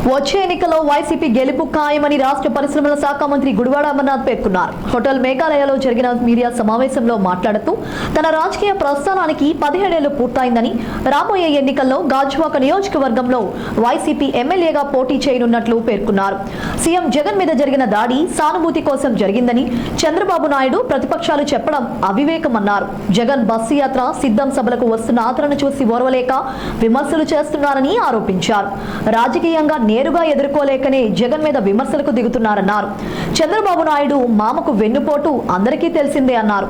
వచ్చే ఎన్నికల్లో వైసీపీ గెలుపు ఖాయమని రాష్ట్ర పరిశ్రమల శాఖ మంత్రి గుడివాడ అమర్నాథ్ పేర్కొన్నారు. హోటల్ మేఘాలయలో జరిగిన మీడియా సమావేశంలో మాట్లాడుతూ తన రాజకీయ ప్రస్థానానికి 17 ఏళ్లు పూర్తయిందని, రాబోయే ఎన్నికల్లో గాజువాక నియోజకవర్గంలో వైసీపీ ఎమ్మెల్యేగా పోటీ చేయనున్నట్లు పేర్కొన్నారు. సీఎం జగన్ మీద జరిగిన దాడి సానుభూతి కోసం జరిగిందని, చంద్రబాబు నాయుడు ప్రతిపక్షాలు చెప్పడం అవివేకమన్నారు. జగన్ బస్సు యాత్ర సిద్ధం సభలకు వస్తున్న ఆదరణ చూసి ఓర్వలేక విమర్శలు చేస్తున్నారని ఆరోపించారు. రాజకీయంగా నేరుగా ఎదుర్కోలేకనే జగన్ మీద విమర్శలకు దిగుతున్నారన్నారు. చంద్రబాబు నాయుడు మామకు వెన్నుపోటు అందరికీ తెలిసిందే అన్నారు.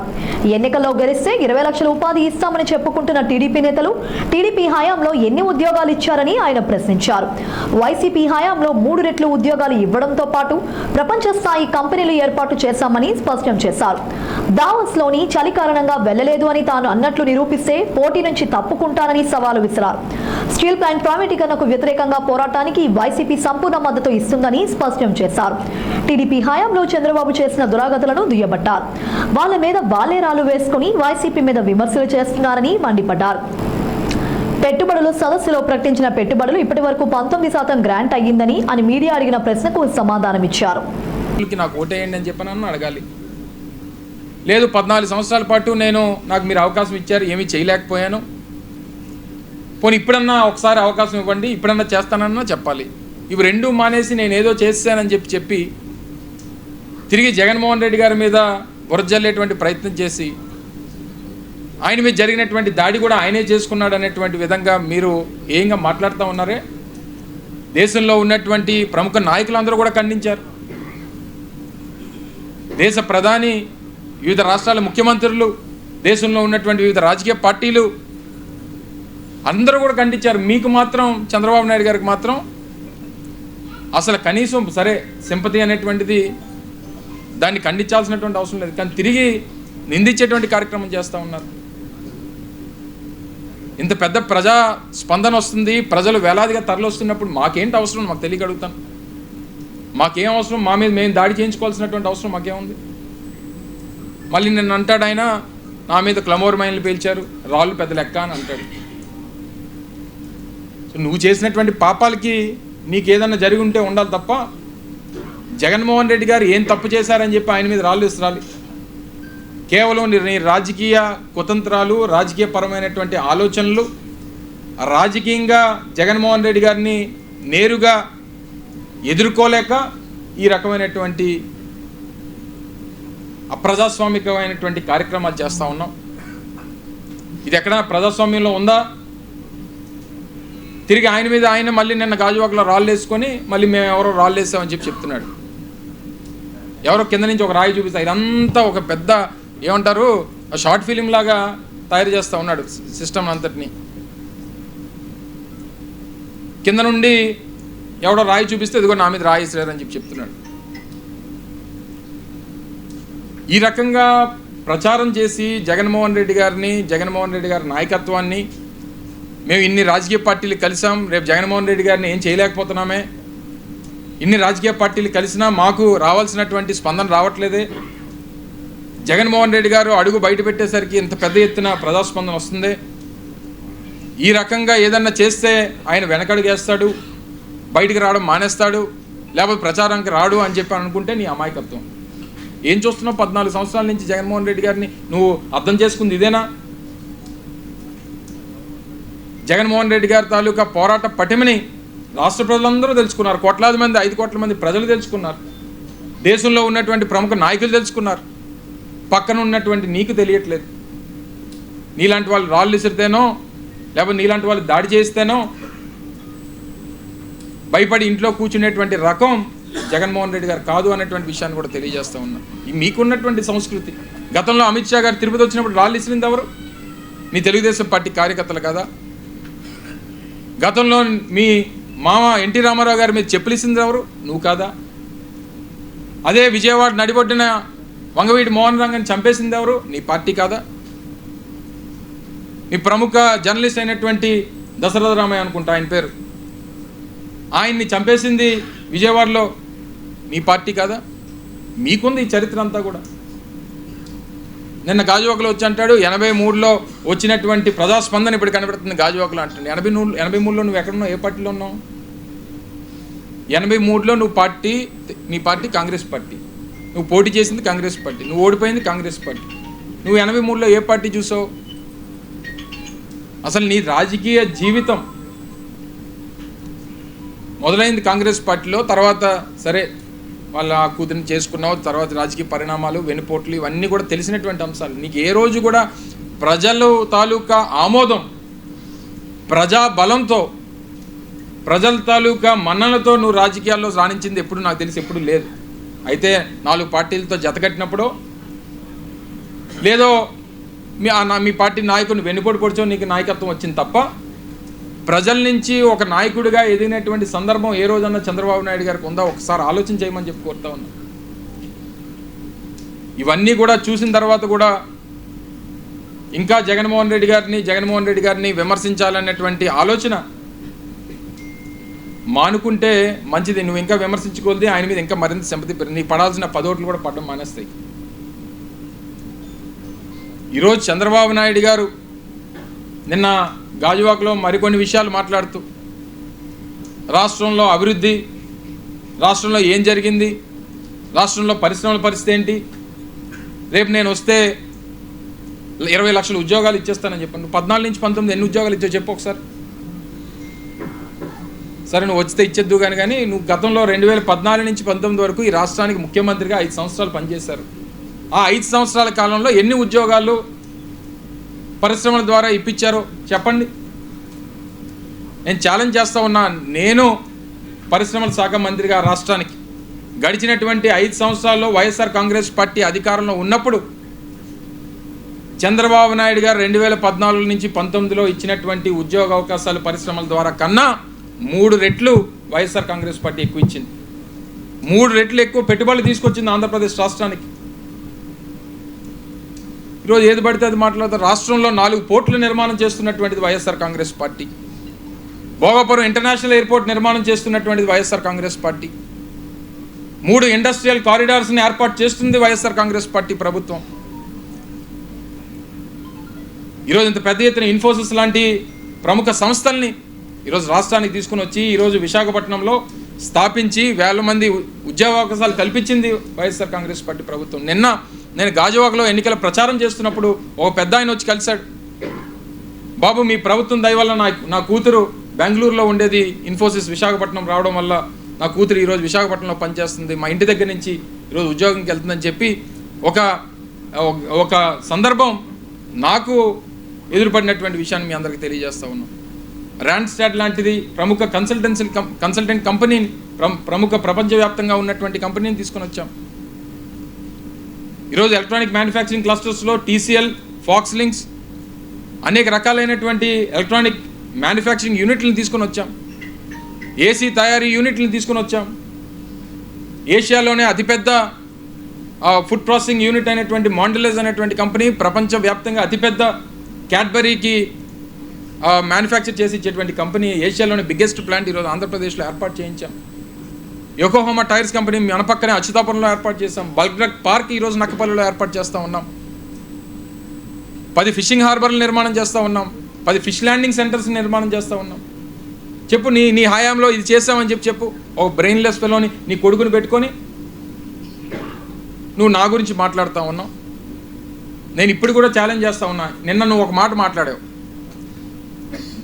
ఎన్నికల్లో గెలిస్తే 20 లక్షల ఉపాధి ఇస్తామని చెప్పుకుంటున్న టీడీపీ నేతలు టీడీపీ హయాంలో ఎన్ని ఉద్యోగాలు ఇచ్చారని ఆయన ప్రశ్నించారు. వైసీపీ హయాంలో 3 రెట్లు ఉద్యోగాలు ఇవ్వడంతో పాటు ప్రపంచ స్థాయి కంపెనీలు ఏర్పాటు చేశామని స్పష్టం చేశారు. దావోస్ లోని చలి కారణంగా వెళ్లలేదు అని తాను అన్నట్లు నిరూపిస్తే పోటీ నుంచి తప్పుకుంటానని సవాలు విసిరారు. స్టీల్ ప్లాంట్ ప్రైవేటీకరణకు వ్యతిరేకంగా పోరాటానికి వైసీపీ సంపూర్ణ మద్దతు ఇస్తుందని స్పష్టం చేశారు. టీడీపీ హయాంలో చంద్రబాబు చేసిన దురాగతులను దుయ్యబట్టారు. వాళ్ళ మీద వాళ్ళే రాళ్లు వేసుకుని వైసీపీ మీద విమర్శలు చేస్తున్నారని మండిపడ్డారు. పెట్టుబడులు సదస్సులో ప్రకటించిన పెట్టుబడులు ఇప్పటి వరకు 19% గ్రాంట్ అయ్యిందని అని మీడియా అడిగిన ప్రశ్నకు సమాధానమిచ్చారు. నాకు ఓటేయండి అని చెప్పనన్నా అడగాలి. లేదు 14 సంవత్సరాల పాటు నాకు మీరు అవకాశం ఇచ్చారు, ఏమీ చేయలేకపోయాను, పోనీ ఇప్పుడన్నా ఒకసారి అవకాశం ఇవ్వండి, ఇప్పుడన్నా చేస్తానన్నా చెప్పాలి. ఇవి రెండూ మానేసి నేను ఏదో చేస్తానని చెప్పి తిరిగి జగన్మోహన్ రెడ్డి గారి మీద బురజల్లేటువంటి ప్రయత్నం చేసి ఆయన మీద జరిగినటువంటి దాడి కూడా ఆయనే చేసుకున్నాడు అనేటువంటి విధంగా మీరు ఏంగా మాట్లాడుతూ ఉన్నారే. దేశంలో ఉన్నటువంటి ప్రముఖ నాయకులందరూ కూడా ఖండించారు. దేశ ప్రధాని, వివిధ రాష్ట్రాల ముఖ్యమంత్రులు, దేశంలో ఉన్నటువంటి వివిధ రాజకీయ పార్టీలు అందరూ కూడా ఖండించారు. మీకు మాత్రం, చంద్రబాబు నాయుడు గారికి మాత్రం అసలు కనీసం సరే సింపతి అనేటువంటిది దాన్ని ఖండించాల్సినటువంటి అవసరం లేదు, కానీ తిరిగి నిందించేటువంటి కార్యక్రమం చేస్తూ ఉన్నారు. ఇంత పెద్ద ప్రజా స్పందన వస్తుంది, ప్రజలు వేలాదిగా తరలిస్తున్నప్పుడు మాకేంటి అవసరం? మాకు తెలియక అడుగుతాను. మాకేం అవసరం? మా మీద మేము దాడి చేయించుకోవాల్సినటువంటి అవసరం మాకేముంది? మళ్ళీ నిన్ను అంటాడు ఆయన, నా మీద క్లమోర్ మైన్లు పేల్చారు, రాళ్ళు పెద్ద లెక్క అని అంటాడు. సో నువ్వు చేసినటువంటి పాపాలకి నీకు ఏదన్నా జరిగి ఉంటే ఉండాలి తప్ప జగన్మోహన్ రెడ్డి గారు ఏం తప్పు చేశారని చెప్పి ఆయన మీద రాళ్ళు ఇస్తారాలి. కేవలం నీ రాజకీయ కుతంత్రాలు, రాజకీయ పరమైనటువంటి ఆలోచనలు, రాజకీయంగా జగన్మోహన్ రెడ్డి గారిని నేరుగా ఎదుర్కోలేక ఈ రకమైనటువంటి అప్రజాస్వామికమైనటువంటి కార్యక్రమాలు చేస్తూ ఉన్నాం. ఇది ఎక్కడ ప్రజాస్వామ్యంలో ఉందా? తిరిగి ఆయన మీద ఆయన మళ్ళీ నిన్న గాజువాకలో రాళ్ళు వేసుకొని మళ్ళీ మేము ఎవరో రాళ్ళు వేసామని చెప్తున్నాడు. ఎవరో కింద నుంచి ఒక రాయి చూపిస్తారు. ఇదంతా ఒక పెద్ద ఏమంటారు షార్ట్ ఫిలిం లాగా తయారు చేస్తూ ఉన్నాడు సిస్టమ్ అంతటిని. కింద నుండి ఎవడో రాయి చూపిస్తే ఇదిగో నా మీద రాయి వేసారని చెప్తున్నాడు. ఈ రకంగా ప్రచారం చేసి జగన్మోహన్ రెడ్డి గారి నాయకత్వాన్ని, మేము ఇన్ని రాజకీయ పార్టీలు కలిసాం, రేపు జగన్మోహన్ రెడ్డి గారిని ఏం చేయలేకపోతున్నామే, ఇన్ని రాజకీయ పార్టీలు కలిసినా మాకు రావాల్సినటువంటి స్పందన రావట్లేదే, జగన్మోహన్ రెడ్డి గారు అడుగు బయట పెట్టేసరికి ఇంత పెద్ద ఎత్తున ప్రజాస్పందన వస్తుంది, ఈ రకంగా ఏదన్నా చేస్తే ఆయన వెనకడుగేస్తాడు, బయటికి రావడం మానేస్తాడు, లేకపోతే ప్రచారానికి రాడు అని చెప్పి అనుకుంటే నీ అమాయకత్వం. ఏం చూస్తున్నావు? 14 సంవత్సరాల నుంచి జగన్మోహన్ రెడ్డి గారిని నువ్వు అర్థం చేసుకుంది ఇదేనా? జగన్మోహన్ రెడ్డి గారి తాలూకా పోరాట పటిమని రాష్ట్ర ప్రజలందరూ తెలుసుకున్నారు. కోట్లాది మంది, 5 కోట్ల మంది ప్రజలు తెలుసుకున్నారు. దేశంలో ఉన్నటువంటి ప్రముఖ నాయకులు తెలుసుకున్నారు. పక్కన ఉన్నటువంటి నీకు తెలియట్లేదు. నీలాంటి వాళ్ళు రాళ్ళు విసిరితేనో, లేకపోతే నీలాంటి వాళ్ళు దాడి చేస్తేనో భయపడి ఇంట్లో కూర్చునేటువంటి రకం జగన్మోహన్ రెడ్డి గారు కాదు అనేటువంటి విషయాన్ని కూడా తెలియజేస్తూ ఉన్నా. మీకున్నటువంటి సంస్కృతి, గతంలో అమిత్ షా గారు తిరుపతి వచ్చినప్పుడు రాళ్ళు విసిరింది ఎవరు? మీ తెలుగుదేశం పార్టీ కార్యకర్తలు కదా. గతంలో మీ మామ ఎన్టీ రామారావు గారి మీద చెప్పులిసింది ఎవరు? నువ్వు కాదా? అదే విజయవాడ నడిబొడ్డిన వంగవీటి మోహన్ రంగని చంపేసింది ఎవరు? నీ పార్టీ కాదా? మీ ప్రముఖ జర్నలిస్ట్ అయినటువంటి దశరథ రామయ్య అనుకుంటా ఆయన పేరు, ఆయన్ని చంపేసింది విజయవాడలో మీ పార్టీ కాదా? మీకుంది ఈ చరిత్ర అంతా కూడా. నిన్న గాజువాకలో వచ్చి అంటాడు 83లో వచ్చినటువంటి ప్రజాస్పందన ఇప్పుడు కనబడుతుంది గాజువాకలో అంటాడు. 83లో నువ్వు ఎక్కడున్నావు? ఏ పార్టీలో ఉన్నావు? 83లో నీ పార్టీ కాంగ్రెస్ పార్టీ, నువ్వు పోటీ చేసింది కాంగ్రెస్ పార్టీ, నువ్వు ఓడిపోయింది కాంగ్రెస్ పార్టీ. నువ్వు 83లో ఏ పార్టీ చూసావు? అసలు నీ రాజకీయ జీవితం మొదలైంది కాంగ్రెస్ పార్టీలో. తర్వాత సరే వాళ్ళ కూతురిని చేసుకున్నావు, తర్వాత రాజకీయ పరిణామాలు, వెనుపోట్లు ఇవన్నీ కూడా తెలిసినటువంటి అంశాలు. నీకు ఏ రోజు కూడా ప్రజల తాలూకా ఆమోదం, ప్రజా బలంతో, ప్రజల తాలూకా మన్ననలతో నువ్వు రాజకీయాల్లో రాణించింది ఎప్పుడు నాకు తెలిసి ఎప్పుడు లేదు. అయితే 4 పార్టీలతో జతకట్టినప్పుడు లేదో మీ పార్టీ నాయకుని వెన్నుపోటు పొడిచో నీకు నాయకత్వం వచ్చింది తప్ప ప్రజల నుంచి ఒక నాయకుడిగా ఎదిగినటువంటి సందర్భం ఏ రోజన్నా చంద్రబాబు నాయుడు గారికి ఉందా? ఒకసారి ఆలోచన చేయమని చెప్పి కోరుతా ఉన్నా. ఇవన్నీ కూడా చూసిన తర్వాత కూడా ఇంకా జగన్మోహన్ రెడ్డి గారిని విమర్శించాలన్నటువంటి ఆలోచన మానుకుంటే మంచిది. నువ్వు ఇంకా విమర్శించుకోలేది, ఆయన మీద ఇంకా మరింత సింపతి, నీకు పడాల్సిన 10 ఓట్లు కూడా పడడం మానేస్తాయి. ఈరోజు చంద్రబాబు నాయుడు గారు నిన్న గాజువాకలో మరికొన్ని విషయాలు మాట్లాడుతూ రాష్ట్రంలో అభివృద్ధి, రాష్ట్రంలో ఏం జరిగింది, రాష్ట్రంలో పరిశ్రమల పరిస్థితి ఏంటి, రేపు నేను వస్తే 20 లక్షల ఉద్యోగాలు ఇచ్చేస్తానని చెప్పాను. 14 నుంచి 19 ఎన్ని ఉద్యోగాలు ఇచ్చావు చెప్పు ఒకసారి. సరే నువ్వు వచ్చితే ఇచ్చేద్దు కానీ నువ్వు గతంలో 2014 నుంచి 19 వరకు ఈ రాష్ట్రానికి ముఖ్యమంత్రిగా 5 సంవత్సరాలు పనిచేశారు. ఆ 5 సంవత్సరాల కాలంలో ఎన్ని ఉద్యోగాలు పరిశ్రమల ద్వారా ఇప్పించారో చెప్పండి. నేను ఛాలెంజ్ చేస్తూ ఉన్నా. నేను పరిశ్రమల శాఖ మంత్రిగా రాష్ట్రానికి గడిచినటువంటి 5 సంవత్సరాల్లో వైఎస్ఆర్ కాంగ్రెస్ పార్టీ అధికారంలో ఉన్నప్పుడు చంద్రబాబు నాయుడు గారు 2014 నుంచి 19లో ఇచ్చినటువంటి ఉద్యోగ అవకాశాలు పరిశ్రమల ద్వారా కన్నా 3 రెట్లు వైఎస్ఆర్ కాంగ్రెస్ పార్టీ ఎక్కువ ఇచ్చింది. 3 రెట్లు ఎక్కువ పెట్టుబడులు తీసుకొచ్చింది ఆంధ్రప్రదేశ్ రాష్ట్రానికి. ఈరోజు ఏది పడితే అది మాట్లాడతారు. రాష్ట్రంలో 4 పోర్టులు నిర్మాణం చేస్తున్నటువంటిది వైఎస్ఆర్ కాంగ్రెస్ పార్టీ. భోగాపురం ఇంటర్నేషనల్ ఎయిర్పోర్ట్ నిర్మాణం చేస్తున్నటువంటిది వైఎస్ఆర్ కాంగ్రెస్ పార్టీ. 3 ఇండస్ట్రియల్ కారిడార్స్ని ఏర్పాటు చేస్తుంది వైఎస్ఆర్ కాంగ్రెస్ పార్టీ ప్రభుత్వం. ఈరోజు ఇంత పెద్ద ఎత్తున ఇన్ఫోసిస్ లాంటి ప్రముఖ సంస్థల్ని ఈరోజు రాష్ట్రానికి తీసుకుని వచ్చి ఈరోజు విశాఖపట్నంలో స్థాపించి 1000 మంది ఉద్యోగావకాశాలు కల్పించింది వైఎస్ఆర్ కాంగ్రెస్ పార్టీ ప్రభుత్వం. నిన్న నేను గాజువాకలో ఎన్నికల ప్రచారం చేస్తున్నప్పుడు ఒక పెద్ద ఆయన వచ్చి కలిశాడు. బాబు మీ ప్రభుత్వం దయ వల్ల నా కూతురు బెంగళూరులో ఉండేది, ఇన్ఫోసిస్ విశాఖపట్నం రావడం వల్ల నా కూతురు ఈరోజు విశాఖపట్నంలో పనిచేస్తుంది, మా ఇంటి దగ్గర నుంచి ఈరోజు ఉద్యోగంకి వెళ్తుందని చెప్పి ఒక సందర్భం నాకు ఎదురుపడినటువంటి విషయాన్ని మీ అందరికీ తెలియజేస్తూ ఉన్నాం. ర్యాండ్స్టాడ్ లాంటిది ప్రముఖ కన్సల్టెంట్ కంపెనీని, ప్రముఖ ప్రపంచవ్యాప్తంగా ఉన్నటువంటి కంపెనీని తీసుకొని వచ్చాం. ఈరోజు ఎలక్ట్రానిక్ మ్యానుఫ్యాక్చరింగ్ క్లస్టర్స్లో TCL, ఫాక్స్ లింక్స్ అనేక రకాలైనటువంటి ఎలక్ట్రానిక్ మ్యానుఫ్యాక్చరింగ్ యూనిట్లను తీసుకొని వచ్చాం. ఏసీ తయారీ యూనిట్లను తీసుకొని వచ్చాం. ఏషియాలోనే అతిపెద్ద ఫుడ్ ప్రాసెసింగ్ యూనిట్ అయినటువంటి మాండలేజ్ అనేటువంటి కంపెనీ ప్రపంచవ్యాప్తంగా అతిపెద్ద క్యాడ్బరీకి మ్యానుఫ్యాక్చర్ చేసి ఇచ్చేటువంటి కంపెనీ, ఏషియాలోని బిగ్గెస్ట్ ప్లాంట్ ఈరోజు ఆంధ్రప్రదేశ్లో ఏర్పాటు చేయించాం. యోకోహామా టైర్స్ కంపెనీ మన పక్కనే అచ్యుతాపురంలో ఏర్పాటు చేస్తాం. బల్క్ డ్రగ్ పార్క్ ఈరోజు నక్కపల్లిలో ఏర్పాటు చేస్తూ ఉన్నాం. 10 ఫిషింగ్ హార్బర్లు నిర్మాణం చేస్తూ ఉన్నాం. 10 ఫిష్ ల్యాండింగ్ సెంటర్స్ నిర్మాణం చేస్తూ ఉన్నాం. చెప్పు నీ హయాంలో ఇది చేస్తామని చెప్పు. ఒక బ్రెయిన్లెస్ ఫెలోని నీ కొడుకుని పెట్టుకొని నువ్వు నా గురించి మాట్లాడుతూ ఉన్నావు. నేను ఇప్పుడు కూడా ఛాలెంజ్ చేస్తూ ఉన్నా. నిన్న నువ్వు ఒక మాట మాట్లాడావు.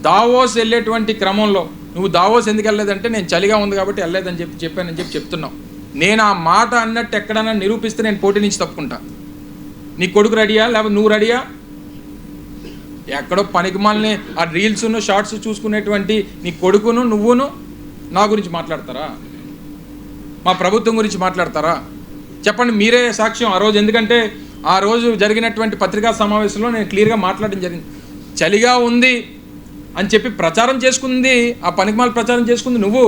దావోస్ వెళ్ళేటువంటి క్రమంలో నువ్వు దావోస్ ఎందుకు వెళ్ళలేదంటే నేను చలిగా ఉంది కాబట్టి వెళ్ళలేదని చెప్పానని చెప్తున్నావు. నేను ఆ మాట అన్నట్టు ఎక్కడైనా నిరూపిస్తే నేను పోటీ నుంచి తప్పుకుంటా. నీ కొడుకు రెడీయా లేకపోతే నువ్వు రెడీయా? ఎక్కడో పనికిమాలని ఆ రీల్స్ను షార్ట్స్ చూసుకునేటువంటి నీ కొడుకును నువ్వును నా గురించి మాట్లాడతారా? మా ప్రభుత్వం గురించి మాట్లాడతారా? చెప్పండి, మీరే సాక్ష్యం ఆ రోజు. ఎందుకంటే ఆ రోజు జరిగినటువంటి పత్రికా సమావేశంలో నేను క్లియర్గా మాట్లాడడం జరిగింది. చలిగా ఉంది అని చెప్పి ప్రచారం చేసుకుంది, ఆ పనికిమాల ప్రచారం చేసుకుంది నువ్వు.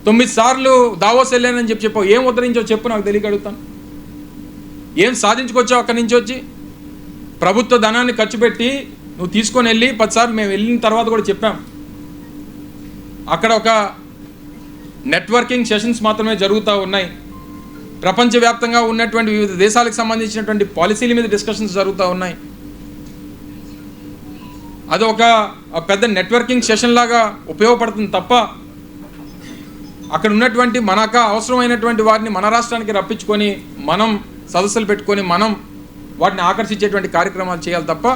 9 సార్లు దావోస్ వెళ్ళానని చెప్పావు. ఏం ఉద్ధరించో చెప్పు, నాకు తెలియక అడుగుతాను. ఏం సాధించుకొచ్చావు అక్కడి నుంచి వచ్చి? ప్రభుత్వ ధనాన్ని ఖర్చు పెట్టి నువ్వు తీసుకొని వెళ్ళి 10 సార్లు మేము వెళ్ళిన తర్వాత కూడా చెప్పాం. అక్కడ ఒక నెట్వర్కింగ్ సెషన్స్ మాత్రమే జరుగుతూ ఉన్నాయి. ప్రపంచవ్యాప్తంగా ఉన్నటువంటి వివిధ దేశాలకు సంబంధించినటువంటి పాలసీల మీద డిస్కషన్స్ జరుగుతూ ఉన్నాయి. అది ఒక పెద్ద నెట్వర్కింగ్ సెషన్ లాగా ఉపయోగపడుతుంది తప్ప అక్కడ ఉన్నటువంటి మనకు అవసరమైనటువంటి వారిని మన రాష్ట్రానికి రప్పించుకొని మనం సదస్సులు పెట్టుకొని మనం వాటిని ఆకర్షించేటువంటి కార్యక్రమాలు చేయాలి తప్ప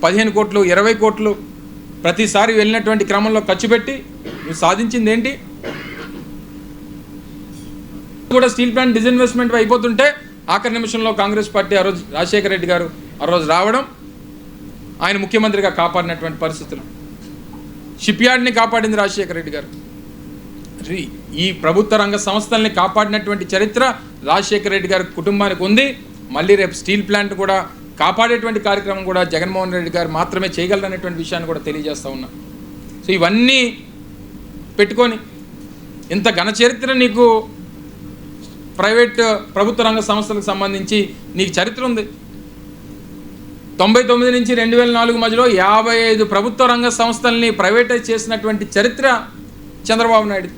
15 కోట్లు 20 కోట్లు ప్రతిసారి వెళ్ళినటువంటి క్రమంలో ఖర్చు పెట్టి నువ్వు సాధించింది ఏంటి? కూడా స్టీల్ ప్లాంట్ డిస్ఇన్వెస్ట్మెంట్ అయిపోతుంటే ఆఖరి నిమిషంలో కాంగ్రెస్ పార్టీ ఆ రోజు రాజశేఖర రెడ్డి గారు ఆ రోజు రావడం, ఆయన ముఖ్యమంత్రిగా కాపాడినటువంటి పరిస్థితులు. షిప్ యార్డ్ని కాపాడింది రాజశేఖర రెడ్డి గారు. ఈ ప్రభుత్వ రంగ సంస్థల్ని కాపాడినటువంటి చరిత్ర రాజశేఖర రెడ్డి గారి కుటుంబానికి ఉంది. మళ్ళీ రేపు స్టీల్ ప్లాంట్ కూడా కాపాడేటువంటి కార్యక్రమం కూడా జగన్మోహన్ రెడ్డి గారు మాత్రమే చేయగలరనేటువంటి విషయాన్ని కూడా తెలియజేస్తూ ఉన్నా. సో ఇవన్నీ పెట్టుకొని ఇంత ఘన చరిత్ర నీకు ప్రభుత్వ రంగ సంస్థలకు సంబంధించి నీకు చరిత్ర ఉంది. 99 నుంచి 2004 మధ్యలో 55 ప్రభుత్వ రంగ సంస్థల్ని ప్రైవేటైజ్ చేసినటువంటి చరిత్ర చంద్రబాబు నాయుడు.